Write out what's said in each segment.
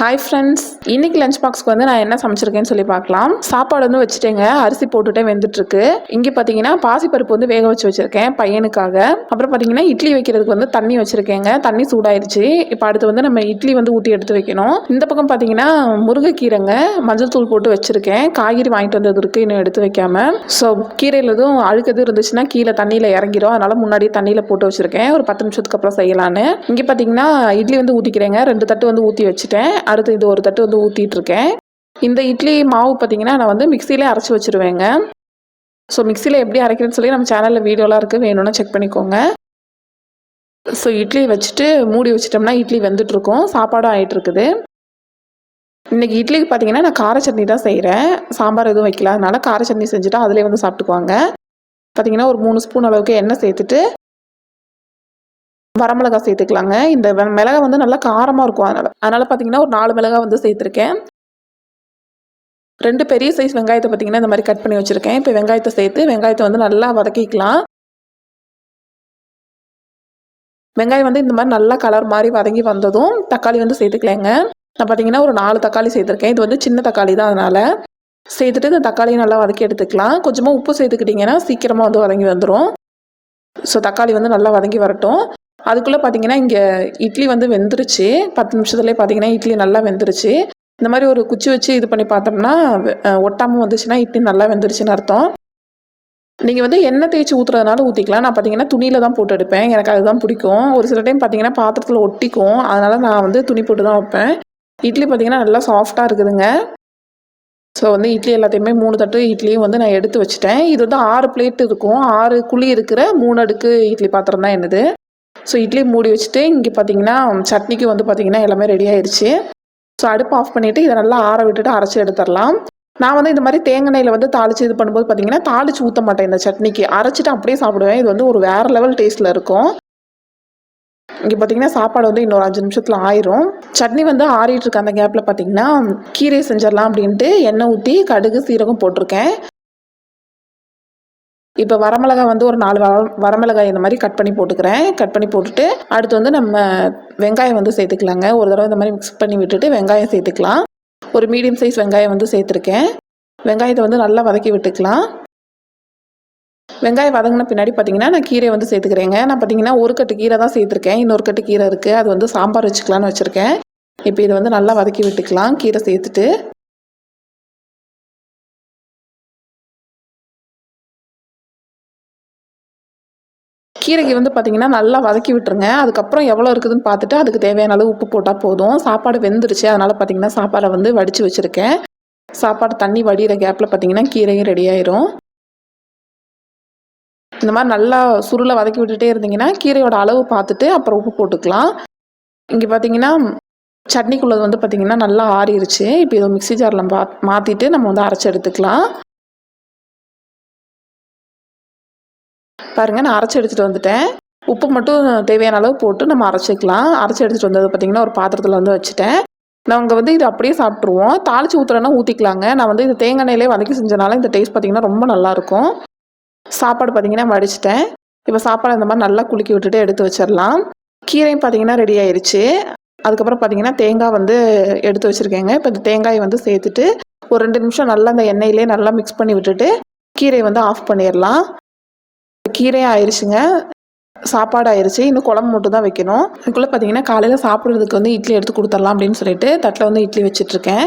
Hi friends, இன்னைக்கு lunch பாக்ஸ்க்கு வந்து நான் என்ன சமைச்சிருக்கேன்னு சொல்லி பார்க்கலாம். சாப்பாடு வந்து வச்சுட்டேங்க, அரிசி போட்டுட்டே வெந்துட்டுருக்கு. இங்கே பார்த்தீங்கன்னா பாசிப்பருப்பு வந்து வேக வச்சு வச்சுருக்கேன் பையனுக்காக. அப்புறம் பார்த்தீங்கன்னா இட்லி வைக்கிறதுக்கு வந்து தண்ணி வச்சுருக்கேங்க. தண்ணி சூடாயிருச்சு. இப்போ அடுத்து வந்து நம்ம இட்லி வந்து ஊற்றி எடுத்து வைக்கணும். இந்த பக்கம் பார்த்தீங்கன்னா முருங்கைக்கீரைங்க, மஞ்சள் தூள் போட்டு வச்சுருக்கேன். காய்கறி வாங்கிட்டு வந்தது இருக்குது, இன்னும் எடுத்து வைக்காம. ஸோ கீரையில் எதுவும் அழுக்கு எதுவும் இருந்துச்சுன்னா கீழே தண்ணியில் இறங்கிடும். அதனால் முன்னாடியே தண்ணியில் போட்டு வச்சுருக்கேன். ஒரு 10 நிமிஷத்துக்கு அப்புறம் செய்யலான்னு. இங்கே பார்த்தீங்கன்னா இட்லி வந்து ஊற்றிக்கிறேங்க. 2 தட்டு வந்து ஊற்றி வச்சுட்டேன். அடுத்து இது ஒரு தட்டு வந்து ஊற்றிட்டுருக்கேன். இந்த இட்லி மாவு பார்த்தீங்கன்னா நான் வந்து மிக்சியிலே அரைச்சி வச்சுருவேங்க. ஸோ மிக்சியில் எப்படி அரைக்கிறேன்னு சொல்லி நம்ம சேனலில் வீடியோலாம் இருக்குது, வேணும்னா செக் பண்ணிக்கோங்க. ஸோ இட்லி வச்சுட்டு மூடி வச்சிட்டோம்னா இட்லி வெந்துட்டுருக்கும். சாப்பாடும் ஆகிட்டுருக்குது. இன்றைக்கி இட்லிக்கு பார்த்தீங்கன்னா நான் கார சட்னி தான் செய்கிறேன். சாம்பார் எதுவும் வைக்கல, அதனால கார சட்னி செஞ்சுட்டா அதிலே வந்து சாப்பிட்டுக்குவாங்க. பார்த்தீங்கன்னா ஒரு 3 ஸ்பூன் அளவுக்கு எண்ணெய் சேர்த்துட்டு வரமிளகாய் சேர்த்துக்கலாங்க. இந்த மிளகாய் வந்து நல்லா காரமாக இருக்கும். அதனால் பார்த்தீங்கன்னா ஒரு 4 மிளகாய் வந்து சேர்த்துருக்கேன். 2 பெரிய சைஸ் வெங்காயத்தை பார்த்தீங்கன்னா இந்த மாதிரி கட் பண்ணி வச்சுருக்கேன். இப்போ வெங்காயத்தை சேர்த்து வெங்காயத்தை வந்து நல்லா வதக்கிக்கலாம். வெங்காயம் வந்து இந்த மாதிரி நல்லா கலர் மாதிரி வதங்கி வந்ததும் தக்காளி வந்து சேர்த்துக்கலாங்க. நான் பார்த்தீங்கன்னா ஒரு 4 தக்காளி சேர்த்துருக்கேன். இது வந்து சின்ன தக்காளி தான், அதனால் சேர்த்துட்டு இந்த தக்காளியை நல்லா வதக்கி எடுத்துக்கலாம். கொஞ்சமாக உப்பு சேர்த்துக்கிட்டிங்கன்னா சீக்கிரமாக வந்து வதங்கி வந்துடும். ஸோ தக்காளி வந்து நல்லா வதங்கி வரட்டும். அதுக்குள்ளே பார்த்தீங்கன்னா இங்கே இட்லி வந்து வெந்துருச்சு. 10 நிமிஷத்துலேயே பார்த்தீங்கன்னா இட்லி நல்லா வெந்துருச்சு. இந்த மாதிரி ஒரு குச்சி வச்சு இது பண்ணி பார்த்தோம்னா ஒட்டாமல் வந்துச்சுன்னா இட்லி நல்லா வெந்துருச்சுன்னு அர்த்தம். நீங்கள் வந்து எண்ணெய் தேய்ச்சி ஊற்றுறதுனால ஊற்றிக்கலாம். நான் பார்த்தீங்கன்னா துணியில் தான் போட்டு எடுப்பேன். எனக்கு அதுதான் பிடிக்கும். ஒரு சில டைம் பார்த்தீங்கன்னா பாத்திரத்தில் ஒட்டிக்கும். அதனால் நான் வந்து துணி போட்டு தான் வைப்பேன். இட்லி பார்த்தீங்கன்னா நல்லா சாஃப்டாக இருக்குதுங்க. ஸோ வந்து இட்லி எல்லாத்தையுமே 3 தட்டு இட்லியும் வந்து நான் எடுத்து வச்சுட்டேன். இது வந்து 6 பிளேட் இருக்கும். 6 குழி இருக்கிற 3 அடுக்கு இட்லி பாத்திரம் தான் என்னது. ஸோ இட்லி மூடி வச்சுட்டு இங்கே பார்த்தீங்கன்னா சட்னிக்கு வந்து பார்த்தீங்கன்னா எல்லாமே ரெடி ஆயிடுச்சு. ஸோ அடுப்பு ஆஃப் பண்ணிவிட்டு இதை நல்லா ஆற விட்டுட்டு அரைச்சி எடுத்துடலாம். நான் வந்து இந்த மாதிரி தேங்காய் எண்ணெயில் வந்து தாளித்து இது பண்ணும்போது பார்த்தீங்கன்னா தாளித்து ஊற்ற மாட்டேன் இந்த சட்னிக்கு. அரைச்சிட்டு அப்படியே சாப்பிடுவேன். இது வந்து ஒரு வேறு லெவல் டேஸ்ட்டில் இருக்கும். இங்கே பார்த்தீங்கன்னா சாப்பாடு வந்து இன்னொரு 5 நிமிஷத்தில் ஆயிரும். சட்னி வந்து ஆறிட்டு இருக்க அந்த கேப்பில் பார்த்தீங்கன்னா கீரை செஞ்சிடலாம் அப்படின்ட்டு எண்ணெய் ஊற்றி கடுகு சீரகம் போட்டிருக்கேன். இப்போ வரமிளகாய் வந்து ஒரு 4 வரமிளகாய் இந்த மாதிரி கட் பண்ணி போட்டுக்கிறேன். கட் பண்ணி போட்டுட்டு அடுத்து வந்து நம்ம வெங்காயம் வந்து சேர்த்துக்கலாங்க. ஒரு தடவை இந்த மாதிரி மிக்ஸ் பண்ணி விட்டுட்டு வெங்காயம் சேர்த்துக்கலாம். ஒரு மீடியம் சைஸ் வெங்காயம் வந்து சேர்த்துருக்கேன். வெங்காயத்தை வந்து நல்லா வதக்கி விட்டுக்கலாம். வெங்காயம் வதங்கின பின்னாடி பார்த்தீங்கன்னா நான் கீரை வந்து சேர்த்துக்கிறேங்க. நான் பார்த்தீங்கன்னா ஒரு கட்டு கீரை தான் சேர்த்துருக்கேன். இன்னொரு கட்டு கீரை இருக்குது, அது வந்து சாம்பார் வச்சுக்கலான்னு வச்சுருக்கேன். இப்போ இதை வந்து நல்லா வதக்கி விட்டுக்கலாம் கீரை சேர்த்துட்டு. கீரைக்கு வந்து பார்த்தீங்கன்னா நல்லா வதக்கி விட்டுருங்க. அதுக்கப்புறம் எவ்வளோ இருக்குதுன்னு பார்த்துட்டு அதுக்கு தேவையான அளவு உப்பு போட்டால் போதும். சாப்பாடு வெந்துருச்சு, அதனால் பார்த்தீங்கன்னா சாப்பாடை வந்து வடித்து வச்சுருக்கேன். சாப்பாடு தண்ணி வடிகிற கேப்பில் பார்த்தீங்கன்னா கீரையும் ரெடி ஆயிரும். இந்த மாதிரி நல்லா சுருளை வதக்கி விட்டுட்டே இருந்தீங்கன்னா கீரையோட அளவு பார்த்துட்டு அப்புறம் உப்பு போட்டுக்கலாம். இங்கே பார்த்தீங்கன்னா சட்னிக்குள்ளது வந்து பார்த்தீங்கன்னா நல்லா ஆறிடுச்சு. இப்போ இதை மிக்ஸி ஜாரில் மாற்றிட்டு நம்ம வந்து அரைச்சி எடுத்துக்கலாம். பாருங்கள், நான் அரைச்சி எடுத்துகிட்டு வந்துட்டேன். உப்பு மட்டும் தேவையான அளவு போட்டு நம்ம அரைச்சிக்கலாம். அரைச்சி எடுத்துகிட்டு வந்தது பார்த்திங்கன்னா ஒரு பாத்திரத்தில் வந்து வச்சுட்டேன். நாங்கள் வந்து இது அப்படியே சாப்பிட்ருவோம். தாளித்து ஊற்றுறேன்னா ஊற்றிக்கலாங்க. நான் வந்து இது தேங்காய் எண்ணெயிலே வதக்கி செஞ்சனால இந்த டேஸ்ட் பார்த்திங்கன்னா ரொம்ப நல்லாயிருக்கும். சாப்பாடு பார்த்திங்கன்னா வடிச்சிட்டேன். இப்போ சாப்பாடு இந்த மாதிரி நல்லா குலுக்கி விட்டுட்டு எடுத்து வச்சிடலாம். கீரையும் பார்த்திங்கன்னா ரெடி ஆயிடுச்சு. அதுக்கப்புறம் பார்த்திங்கன்னா தேங்காய் வந்து எடுத்து வச்சுருக்கேங்க. இப்போ இந்த தேங்காயை வந்து சேர்த்துட்டு ஒரு 2 நிமிஷம் நல்லா அந்த எண்ணெயிலே நல்லா மிக்ஸ் பண்ணி விட்டுட்டு கீரையை வந்து ஆஃப் பண்ணிடலாம். கீரையே ஆயிடுச்சுங்க. சாப்பாடு ஆயிடுச்சு. இன்னும் குழம்பு மட்டும் தான் வைக்கணும். அதுக்குள்ளே பார்த்தீங்கன்னா காலையில் சாப்பிட்றதுக்கு வந்து இட்லி எடுத்து கொடுத்துடலாம் அப்படின்னு சொல்லிட்டு தட்டில் வந்து இட்லி வச்சிட்ருக்கேன்.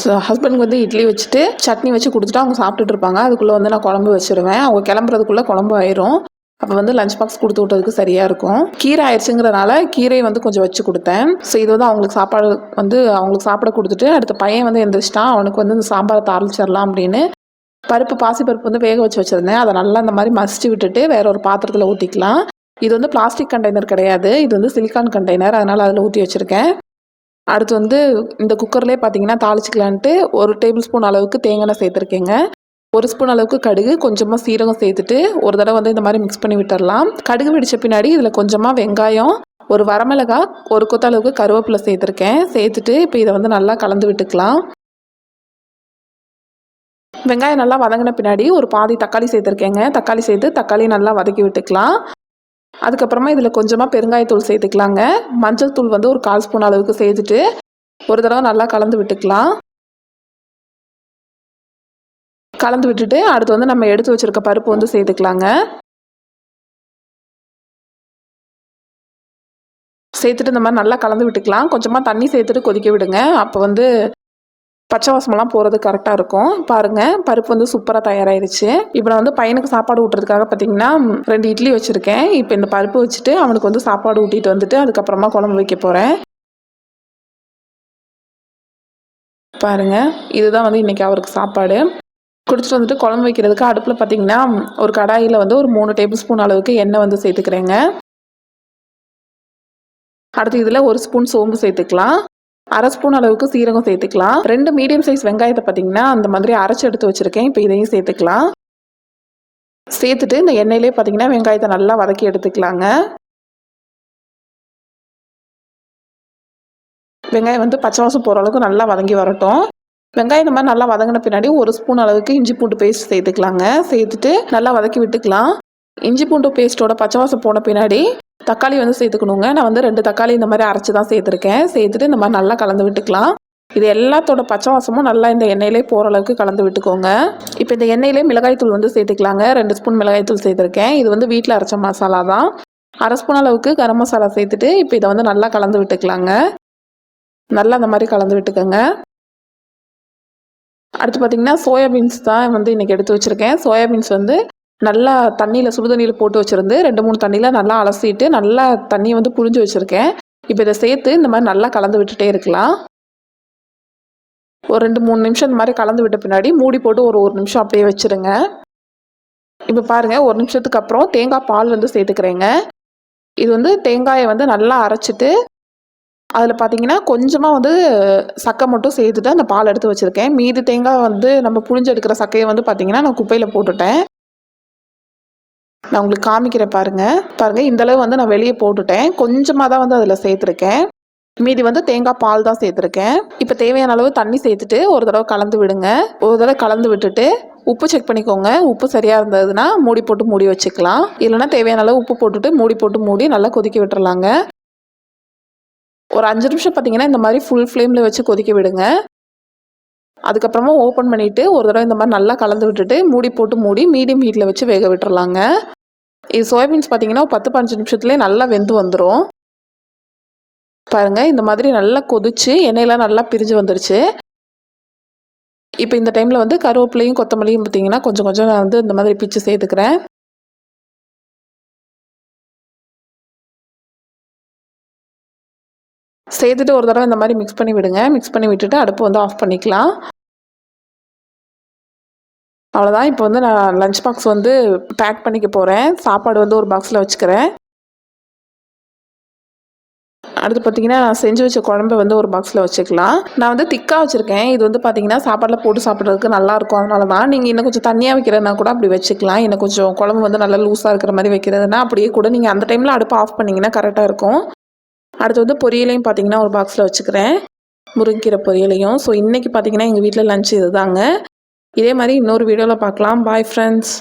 ஸோ ஹஸ்பண்டுக்கு வந்து இட்லி வச்சுட்டு சட்னி வச்சு கொடுத்துட்டு அவங்க சாப்பிட்டுட்டு இருப்பாங்க. அதுக்குள்ளே வந்து நான் குழம்பு வச்சுருவேன். அவங்க கிளம்புறதுக்குள்ளே குழம்பு ஆயிரும். அப்போ வந்து லஞ்ச் பாக்ஸ் கொடுத்து விட்டதுக்கு சரியாக இருக்கும். கீரை ஆயிடுச்சுங்கிறனால கீரை வந்து கொஞ்சம் வச்சு கொடுத்தேன். ஸோ இது வந்து அவங்களுக்கு சாப்பாடு வந்து அவங்களுக்கு சாப்பிட கொடுத்துட்டு அடுத்த பையன் வந்து எந்திரிச்சிட்டான். அவனுக்கு வந்து இந்த சாம்பாரை தாளிச்சிடலாம் அப்படின்னு பாசிப்பருப்பு வந்து வேக வச்சு வச்சுருந்தேன். அதை நல்லா இந்த மாதிரி மசிச்சு விட்டுட்டு வேற ஒரு பாத்திரத்தில் ஊற்றிக்கலாம். இது வந்து பிளாஸ்டிக் கண்டெய்னர் கிடையாது, இது வந்து சிலிக்கான் கண்டெய்னர், அதனால் அதில் ஊற்றி வச்சுருக்கேன். அடுத்து வந்து இந்த குக்கர்லேயே பார்த்தீங்கன்னா தாளிச்சிக்கலான்ட்டு 1 டேபிள் ஸ்பூன் அளவுக்கு தேங்காய் எண்ணெய் சேர்த்துருக்கேங்க. 1 ஸ்பூன் அளவுக்கு கடுகு, கொஞ்சமாக சீரகம் சேர்த்துட்டு ஒரு தடவை வந்து இந்த மாதிரி மிக்ஸ் பண்ணி விட்டுடலாம். கடுகு வெடித்த பின்னாடி இதில் கொஞ்சமாக வெங்காயம், ஒரு வரமிளகாய், ஒரு கொத்த அளவுக்கு கருவேப்பிலை சேர்த்துருக்கேன். சேர்த்துட்டு இப்போ இதை வந்து நல்லா கலந்து விட்டுக்கலாம். வெங்காயம் நல்லா வதங்கின பின்னாடி ஒரு பாதி தக்காளி சேர்த்துருக்கேங்க. தக்காளி சேர்த்து தக்காளி நல்லா வதக்கி விட்டுக்கலாம். அதுக்கப்புறமா இதில் கொஞ்சமாக பெருங்காயத்தூள் சேர்த்துக்கலாங்க. மஞ்சள் தூள் வந்து ஒரு 1/4 ஸ்பூன் அளவுக்கு சேர்த்துட்டு ஒரு தடவை நல்லா கலந்து விட்டுக்கலாம். கலந்து விட்டுட்டு அடுத்து வந்து நம்ம எடுத்து வச்சுருக்க பருப்பு வந்து சேர்த்துக்கலாங்க. சேர்த்துட்டு இந்த மாதிரி நல்லா கலந்து விட்டுக்கலாம். கொஞ்சமாக தண்ணி சேர்த்துட்டு கொதிக்க விடுங்க. அப்போ வந்து பச்சை வாசமெல்லாம் போகிறது கரெக்டாக இருக்கும். பாருங்கள், பருப்பு வந்து சூப்பராக தயாராகிருச்சு. இப்போ நான் வந்து பையனுக்கு சாப்பாடு ஊட்டுறதுக்காக பார்த்தீங்கன்னா 2 இட்லி வச்சுருக்கேன். இப்போ இந்த பருப்பு வச்சுட்டு அவனுக்கு வந்து சாப்பாடு ஊட்டிட்டு வந்துட்டு அதுக்கப்புறமா குழம்பு வைக்க போகிறேன். பாருங்கள், இதுதான் வந்து இன்றைக்கி அவருக்கு சாப்பாடு. குடிச்சிட்டு வந்துட்டு குழம்பு வைக்கிறதுக்கு அடுப்பில் பார்த்தீங்கன்னா ஒரு கடாயில் வந்து ஒரு 3 டேபிள் ஸ்பூன் அளவுக்கு எண்ணெய் வந்து சேர்த்துக்கிறேங்க. அடுத்து இதில் 1 ஸ்பூன் சோம்பு சேர்த்துக்கலாம். 1/2 ஸ்பூன் அளவுக்கு சீரகம் சேர்த்துக்கலாம். 2 மீடியம் சைஸ் வெங்காயத்தை பார்த்தீங்கன்னா அந்த மாதிரி அரைச்சி எடுத்து வச்சுருக்கேன். இப்போ இதையும் சேர்த்துக்கலாம். சேர்த்துட்டு இந்த எண்ணெயிலே பார்த்தீங்கன்னா வெங்காயத்தை நல்லா வதக்கி எடுத்துக்கலாங்க. வெங்காயம் வந்து பச்சை வாசம் போகிற அளவுக்கு நல்லா வதங்கி வரட்டும். வெங்காயம் இந்த மாதிரி நல்லா வதங்கின பின்னாடி 1 ஸ்பூன் அளவுக்கு இஞ்சி பூண்டு பேஸ்ட் சேர்த்துக்கலாங்க. சேர்த்துட்டு நல்லா வதக்கி விட்டுக்கலாம். இஞ்சி பூண்டு பேஸ்ட்டோட பச்சை வாசம் போன பின்னாடி தக்காளி வந்து சேர்த்துக்கணுங்க. நான் வந்து 2 தக்காளி இந்த மாதிரி அரைச்சி தான் சேர்த்துருக்கேன். சேர்த்துட்டு இந்த மாதிரி நல்லா கலந்து விட்டுக்கலாம். இது எல்லாத்தோட பச்சை வாசமும் நல்லா இந்த எண்ணெயிலே போகிற அளவுக்கு கலந்து விட்டுக்கோங்க. இப்போ இந்த எண்ணெயிலே மிளகாய்த்தூள் வந்து சேர்த்துக்கலாங்க. 2 ஸ்பூன் மிளகாய்த்தூள் சேர்த்துருக்கேன். இது வந்து வீட்டில் அரைச்ச மசாலா தான். 1/2 ஸ்பூன் அளவுக்கு கரம் மசாலா சேர்த்துட்டு இப்போ இதை வந்து நல்லா கலந்து விட்டுக்கலாங்க. நல்லா அந்த மாதிரி கலந்து விட்டுக்கோங்க. அடுத்து பார்த்தீங்கன்னா சோயாபீன்ஸ் தான் வந்து இன்றைக்கி எடுத்து வச்சுருக்கேன். சோயாபீன்ஸ் வந்து நல்லா தண்ணியில் சுடு தண்ணியில் போட்டு வச்சுருந்து 2-3 தண்ணியில் நல்லா அலசிட்டு நல்லா தண்ணியை வந்து புழிஞ்சு வச்சுருக்கேன். இப்போ இதை சேர்த்து இந்த மாதிரி நல்லா கலந்து விட்டுட்டே இருக்கலாம். ஒரு 2-3 நிமிஷம் இந்த மாதிரி கலந்து விட்ட பின்னாடி மூடி போட்டு ஒரு 1 நிமிஷம் அப்படியே வச்சுருங்க. இப்போ பாருங்கள், 1 நிமிஷத்துக்கு அப்புறம் தேங்காய் பால் வந்து சேர்த்துக்கிறேங்க. இது வந்து தேங்காயை வந்து நல்லா அரைச்சிட்டு அதில் பார்த்தீங்கன்னா கொஞ்சமாக வந்து சக்கை மட்டும் சேர்த்துட்டு அந்த பால் எடுத்து வச்சுருக்கேன். மீதி தேங்காய் வந்து நம்ம புழிஞ்சு எடுக்கிற சக்கையை வந்து பார்த்தீங்கன்னா நான் குப்பையில் போட்டுட்டேன். நான் உங்களுக்கு காமிக்கிறேன் பாருங்கள், இந்தளவு வந்து நான் வெளியே போட்டுட்டேன். கொஞ்சமாக தான் வந்து அதில் சேர்த்துருக்கேன். மீதி வந்து தேங்காய் பால் தான் சேர்த்துருக்கேன். இப்போ தேவையான அளவு தண்ணி சேர்த்துட்டு ஒரு தடவை கலந்து விடுங்க. ஒரு தடவை கலந்து விட்டுட்டு உப்பு செக் பண்ணிக்கோங்க. உப்பு சரியாக இருந்ததுன்னா மூடி போட்டு மூடி வச்சுக்கலாம். இல்லைன்னா தேவையான அளவு உப்பு போட்டுட்டு மூடி போட்டு மூடி நல்லா கொதிக்க விட்டுறலாங்க. ஒரு 5 நிமிஷம் பார்த்தீங்கன்னா இந்த மாதிரி ஃபுல் ஃப்ளேமில் வச்சு கொதிக்க விடுங்க. அதுக்கப்புறமா ஓப்பன் பண்ணிவிட்டு ஒரு தடவை இந்த மாதிரி நல்லா கலந்து விட்டுட்டு மூடி போட்டு மூடி மீடியம் ஹீட்டில் வச்சு வேக விட்டுறலாங்க. இது சோயாபீன்ஸ் பார்த்தீங்கன்னா 10-15 நிமிஷத்துலேயே நல்லா வெந்து வந்துடும். பாருங்கள், இந்த மாதிரி நல்லா கொதிச்சு எண்ணெயெல்லாம் நல்லா பிரிஞ்சு வந்துருச்சு. இப்போ இந்த டைமில் வந்து கருவேப்பிலையும் கொத்தமல்லியும் பார்த்தீங்கன்னா கொஞ்சம் கொஞ்சம் நான் வந்து இந்த மாதிரி பிச்சு சேர்த்துக்கிறேன். சேர்த்துட்டு ஒரு தடவை இந்த மாதிரி மிக்ஸ் பண்ணி விடுங்க. மிக்ஸ் பண்ணி விட்டுட்டு அடுப்பு வந்து ஆஃப் பண்ணிக்கலாம். அவ்வளோதான். இப்போ வந்து நான் லஞ்ச் பாக்ஸ் வந்து பேக் பண்ணிக்க போகிறேன். சாப்பாடு வந்து ஒரு பாக்ஸில் வச்சுக்கிறேன். அடுத்து பார்த்தீங்கன்னா நான் செஞ்சு வச்ச குழம்பு வந்து ஒரு பாக்ஸில் வச்சுக்கலாம். நான் வந்து திக்காக வச்சுருக்கேன். இது வந்து பார்த்தீங்கன்னா சாப்பாட்டில் போட்டு சாப்பிட்றதுக்கு நல்லாயிருக்கும். அதனால தான் நீங்கள் இன்னும் கொஞ்சம் தண்ணியாக வைக்கிறதுனா கூட அப்படி வச்சுக்கலாம். இன்னும் கொஞ்சம் குழம்பு வந்து நல்லா லூஸாக இருக்கிற மாதிரி வைக்கிறதுனா அப்படியே கூட நீங்கள் அந்த டைமில் அடுப்பு ஆஃப் பண்ணிங்கன்னா கரெக்டாக இருக்கும். அடுத்து வந்து பொரியலையும் பார்த்தீங்கன்னா ஒரு பாக்ஸில் வச்சுக்கிறேன். முருங்கைக்கீரை பொரியலையும். ஸோ இன்றைக்கி பார்த்தீங்கன்னா எங்கள் வீட்டில் லஞ்ச் இது தாங்க. இதே மாதிரி இன்னொரு வீடியோவில் பார்க்கலாம். Bye friends.